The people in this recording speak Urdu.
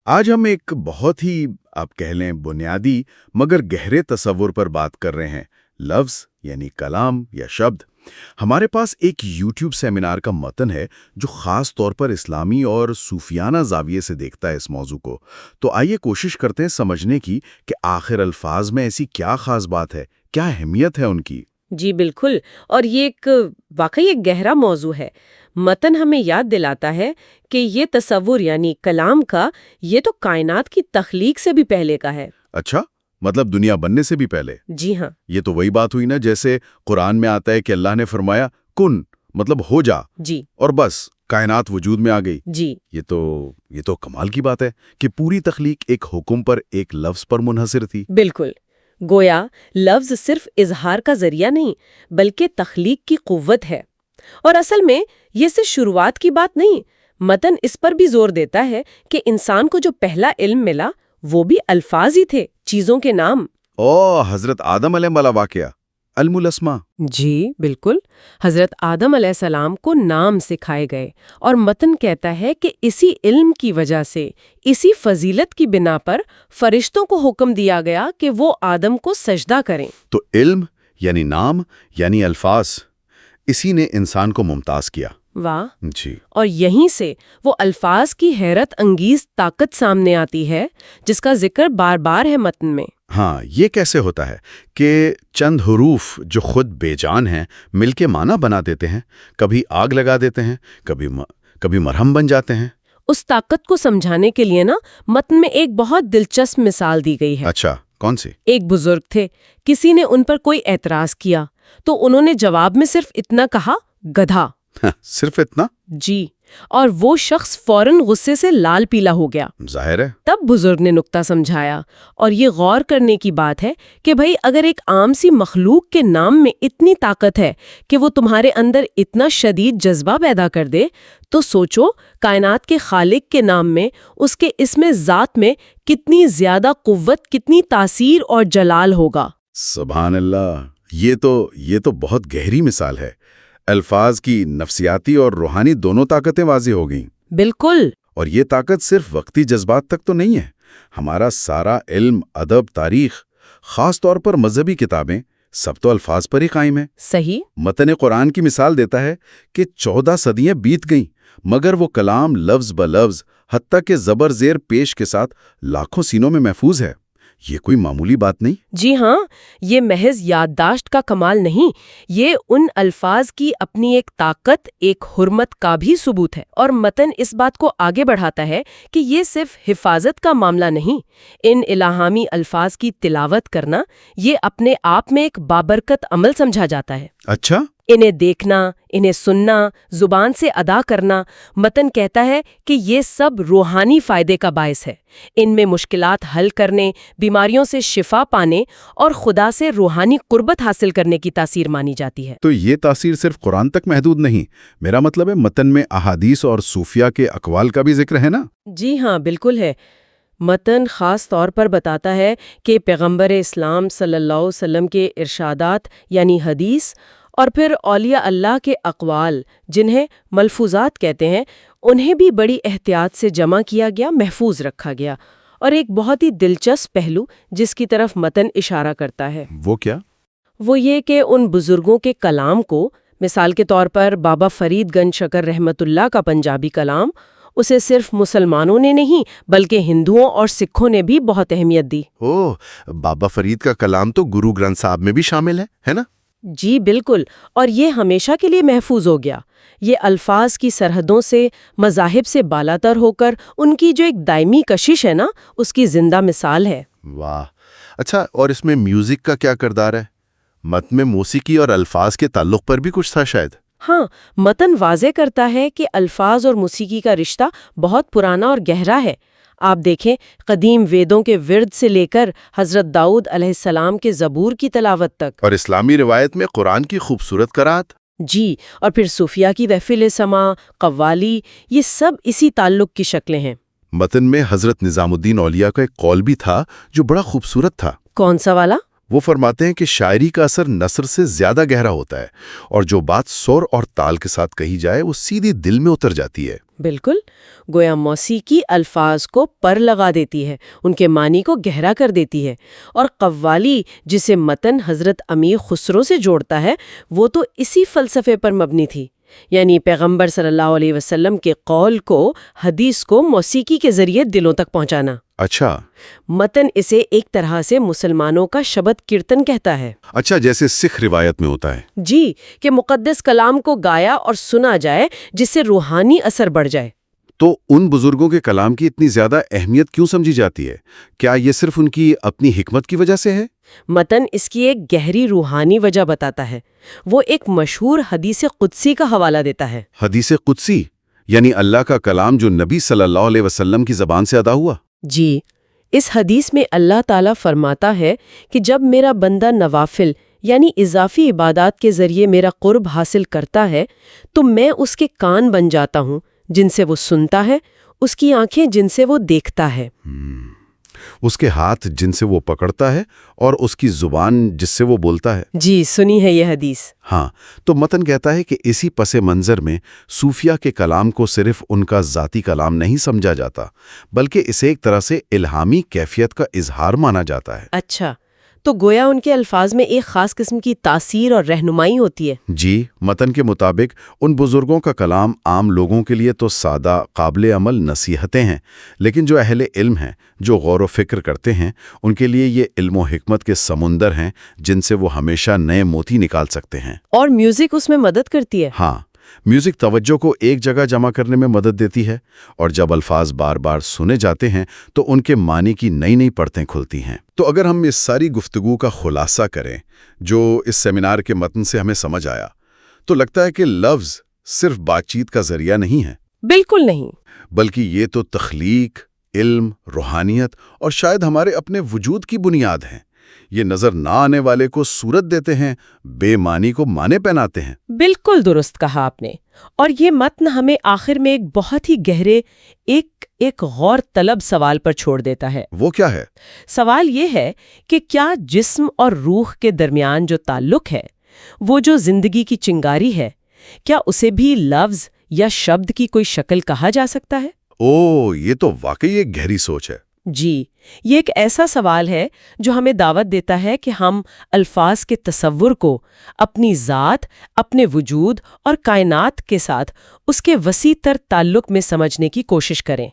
آج ہم ایک بہت ہی آپ کہہ لیں بنیادی مگر گہرے تصور پر بات کر رہے ہیں، لفظ یعنی کلام یا شبد۔ ہمارے پاس ایک یوٹیوب سیمینار کا متن ہے جو خاص طور پر اسلامی اور صوفیانہ زاویے سے دیکھتا ہے اس موضوع کو۔ تو آئیے کوشش کرتے ہیں سمجھنے کی کہ آخر الفاظ میں ایسی کیا خاص بات ہے، کیا اہمیت ہے ان کی۔ جی بالکل، اور یہ واقعی ایک گہرا موضوع ہے۔ متن ہمیں یاد دلاتا ہے کہ یہ تصور یعنی کلام کا، یہ تو کائنات کی تخلیق سے بھی پہلے کا ہے۔ اچھا، مطلب دنیا بننے سے بھی پہلے؟ جی ہاں، یہ تو وہی بات ہوئی نا، جیسے قرآن میں آتا ہے کہ اللہ نے فرمایا کن، مطلب ہو جا، جی اور بس کائنات وجود میں آ گئی۔ جی یہ تو کمال کی بات ہے کہ پوری تخلیق ایک حکم پر، ایک لفظ پر منحصر تھی۔ بالکل، گویا لفظ صرف اظہار کا ذریعہ نہیں بلکہ تخلیق کی قوت ہے۔ اور اصل میں یہ صرف شروعات کی بات نہیں، متن اس پر بھی زور دیتا ہے کہ انسان کو جو پہلا علم ملا وہ بھی الفاظ ہی تھے، چیزوں کے نام۔ حضرت آدم علیہ السلام واقعہ علم الاسماء۔ جی بالکل، حضرت آدم علیہ السلام کو نام سکھائے گئے، اور متن کہتا ہے کہ اسی علم کی وجہ سے، اسی فضیلت کی بنا پر فرشتوں کو حکم دیا گیا کہ وہ آدم کو سجدہ کریں۔ تو علم یعنی نام یعنی الفاظ، اسی نے انسان کو ممتاز کیا۔ واہ! جی، اور یہیں سے وہ الفاظ کی حیرت انگیز طاقت سامنے آتی ہے جس کا ذکر بار بار ہے متن میں۔ ہاں، یہ کیسے ہوتا ہے کہ چند حروف جو خود بے جان ہیں مل کے معنی بنا دیتے ہیں، کبھی آگ لگا دیتے ہیں، کبھی مرہم بن جاتے ہیں۔ اس طاقت کو سمجھانے کے لیے متن میں ایک بہت دلچسپ مثال دی گئی ہے۔ اچھا، کون سی؟ ایک بزرگ تھے، کسی نے ان پر کوئی اعتراض کیا تو انہوں نے جواب میں صرف اتنا کہا، گدھا۔ صرف اتنا؟ جی، اور وہ شخص فوراً غصے سے لال پیلا ہو گیا۔ ظاہر ہے۔ تب بزرگ نے نکتہ سمجھایا، اور یہ غور کرنے کی بات ہے کہ بھئی اگر ایک عام سی مخلوق کے نام میں اتنی طاقت ہے کہ وہ تمہارے اندر اتنا شدید جذبہ پیدا کر دے، تو سوچو کائنات کے خالق کے نام میں، اس کے اسم ذات میں کتنی زیادہ قوت، کتنی تاثیر اور جلال ہوگا۔ سبحان اللہ! یہ تو بہت گہری مثال ہے۔ الفاظ کی نفسیاتی اور روحانی دونوں طاقتیں واضح ہو گئیں۔ بالکل۔ اور یہ طاقت صرف وقتی جذبات تک تو نہیں ہے۔ ہمارا سارا علم، ادب، تاریخ، خاص طور پر مذہبی کتابیں، سب تو الفاظ پر ہی قائم ہے۔ صحیح۔ متن قرآن کی مثال دیتا ہے کہ 14 صدیاں بیت گئیں، مگر وہ کلام لفظ بلفظ، حتیٰ کہ زبر زیر پیش کے ساتھ لاکھوں سینوں میں محفوظ ہے۔ یہ کوئی معمولی بات نہیں۔ جی ہاں، یہ محض یادداشت کا کمال نہیں، یہ ان الفاظ کی اپنی ایک طاقت، ایک حرمت کا بھی ثبوت ہے۔ اور متن اس بات کو آگے بڑھاتا ہے کہ یہ صرف حفاظت کا معاملہ نہیں، ان الہامی الفاظ کی تلاوت کرنا یہ اپنے آپ میں ایک بابرکت عمل سمجھا جاتا ہے۔ اچھا؟ انہیں دیکھنا، انہیں سننا، زبان سے ادا کرنا، متن کہتا ہے کہ یہ سب روحانی فائدے کا باعث ہے۔ ان میں مشکلات حل کرنے، بیماریوں سے شفا پانے اور خدا سے روحانی قربت حاصل کرنے کی تاثیر مانی جاتی ہے۔ تو یہ تاثیر صرف قرآن تک محدود نہیں، میرا مطلب ہے متن میں احادیث اور صوفیہ کے اقوال کا بھی ذکر ہے نا؟ جی ہاں، بالکل ہے۔ متن خاص طور پر بتاتا ہے کہ پیغمبر اسلام صلی اللہ علیہ وسلم کے ارشادات یعنی حدیث، اور پھر اولیاء اللہ کے اقوال جنہیں ملفوظات کہتے ہیں، انہیں بھی بڑی احتیاط سے جمع کیا گیا، محفوظ رکھا گیا۔ اور ایک بہت ہی دلچسپ پہلو جس کی طرف متن اشارہ کرتا ہے، وہ کیا؟ وہ یہ کہ ان بزرگوں کے کلام کو، مثال کے طور پر بابا فرید گنج شکر رحمت اللہ کا پنجابی کلام، اسے صرف مسلمانوں نے نہیں بلکہ ہندوؤں اور سکھوں نے بھی بہت اہمیت دی۔ بابا فرید کا کلام تو گرو گرنتھ صاحب میں بھی شامل ہے نا؟ جی بالکل، اور یہ ہمیشہ کے لیے محفوظ ہو گیا۔ یہ الفاظ کی سرحدوں سے، مذاہب سے بالاتر ہو کر ان کی جو ایک دائمی کشش ہے نا، اس کی زندہ مثال ہے۔ واہ! اچھا، اور اس میں میوزک کا کیا کردار ہے؟ متن میں موسیقی اور الفاظ کے تعلق پر بھی کچھ تھا شاید؟ ہاں، متن واضح کرتا ہے کہ الفاظ اور موسیقی کا رشتہ بہت پرانا اور گہرا ہے۔ آپ دیکھیں، قدیم ویدوں کے ورد سے لے کر حضرت داؤد علیہ السلام کے زبور کی تلاوت تک، اور اسلامی روایت میں قرآن کی خوبصورت قرات۔ جی، اور پھر صوفیہ کی محفل سماع، قوالی، یہ سب اسی تعلق کی شکلیں ہیں۔ متن میں حضرت نظام الدین اولیاء کا ایک قول بھی تھا جو بڑا خوبصورت تھا۔ کون سا والا؟ وہ فرماتے ہیں کہ شاعری کا اثر نثر سے زیادہ گہرا ہوتا ہے اور جو بات سور اور تال کے ساتھ کہی جائے وہ سیدھی دل میں اتر جاتی ہے۔ بالکل، گویا موسیقی الفاظ کو پر لگا دیتی ہے، ان کے معنی کو گہرا کر دیتی ہے، اور قوالی جسے متن حضرت امیر خسرو سے جوڑتا ہے وہ تو اسی فلسفے پر مبنی تھی، یعنی پیغمبر صلی اللہ علیہ وسلم کے قول کو، حدیث کو موسیقی کے ذریعے دلوں تک پہنچانا۔ اچھا متن اسے ایک طرح سے مسلمانوں کا شبد کیرتن کہتا ہے۔ اچھا، جیسے سکھ روایت میں ہوتا ہے۔ جی، کہ مقدس کلام کو گایا اور سنا جائے جس سے روحانی اثر بڑھ جائے۔ تو ان بزرگوں کے کلام کی اتنی زیادہ اہمیت کیوں سمجھی جاتی ہے؟ کیا یہ صرف ان کی اپنی حکمت کی وجہ سے ہے؟ متن اس کی ایک گہری روحانی وجہ بتاتا ہے۔ وہ ایک مشہور حدیث قدسی کا حوالہ دیتا ہے۔ حدیث قدسی یعنی اللہ کا کلام جو نبی صلی اللہ علیہ وسلم کی زبان سے ادا ہوا؟ جی، اس حدیث میں اللہ تعالیٰ فرماتا ہے کہ جب میرا بندہ نوافل یعنی اضافی عبادات کے ذریعے میرا قرب حاصل کرتا ہے تو میں اس کے کان بن جاتا ہوں جن سے وہ سنتا ہے، اس کی آنکھیں جن سے وہ دیکھتا ہے، اس کے ہاتھ جن سے وہ پکڑتا ہے اور اس کی زبان جس سے وہ بولتا ہے۔ جی، سنی ہے یہ حدیث۔ ہاں، تو متن کہتا ہے کہ اسی پس منظر میں صوفیہ کے کلام کو صرف ان کا ذاتی کلام نہیں سمجھا جاتا بلکہ اسے ایک طرح سے الہامی کیفیت کا اظہار مانا جاتا ہے۔ اچھا، تو گویا ان کے الفاظ میں ایک خاص قسم کی تاثیر اور رہنمائی ہوتی ہے۔ جی، متن کے مطابق ان بزرگوں کا کلام عام لوگوں کے لیے تو سادہ قابل عمل نصیحتیں ہیں، لیکن جو اہل علم ہیں، جو غور و فکر کرتے ہیں، ان کے لیے یہ علم و حکمت کے سمندر ہیں جن سے وہ ہمیشہ نئے موتی نکال سکتے ہیں۔ اور میوزک اس میں مدد کرتی ہے۔ ہاں، میوزک توجہ کو ایک جگہ جمع کرنے میں مدد دیتی ہے، اور جب الفاظ بار بار سنے جاتے ہیں تو ان کے معنی کی نئی نئی پرتیں کھلتی ہیں۔ تو اگر ہم اس ساری گفتگو کا خلاصہ کریں جو اس سیمینار کے متن سے ہمیں سمجھ آیا، تو لگتا ہے کہ لفظ صرف بات چیت کا ذریعہ نہیں ہے۔ بالکل نہیں، بلکہ یہ تو تخلیق، علم، روحانیت اور شاید ہمارے اپنے وجود کی بنیاد ہیں۔ یہ نظر نہ آنے والے کو صورت دیتے ہیں، بے معنی کو معنی پہناتے ہیں۔ بالکل درست کہا آپ نے۔ اور یہ متن ہمیں آخر میں ایک بہت ہی گہرے ایک غور طلب سوال پر چھوڑ دیتا ہے۔ وہ کیا ہے؟ سوال یہ ہے کہ کیا جسم اور روح کے درمیان جو تعلق ہے، وہ جو زندگی کی چنگاری ہے، کیا اسے بھی لفظ یا شبد کی کوئی شکل کہا جا سکتا ہے؟ یہ تو واقعی ایک گہری سوچ ہے۔ جی، یہ ایک ایسا سوال ہے جو ہمیں دعوت دیتا ہے کہ ہم الفاظ کے تصور کو اپنی ذات، اپنے وجود اور کائنات کے ساتھ اس کے وسیع تر تعلق میں سمجھنے کی کوشش کریں۔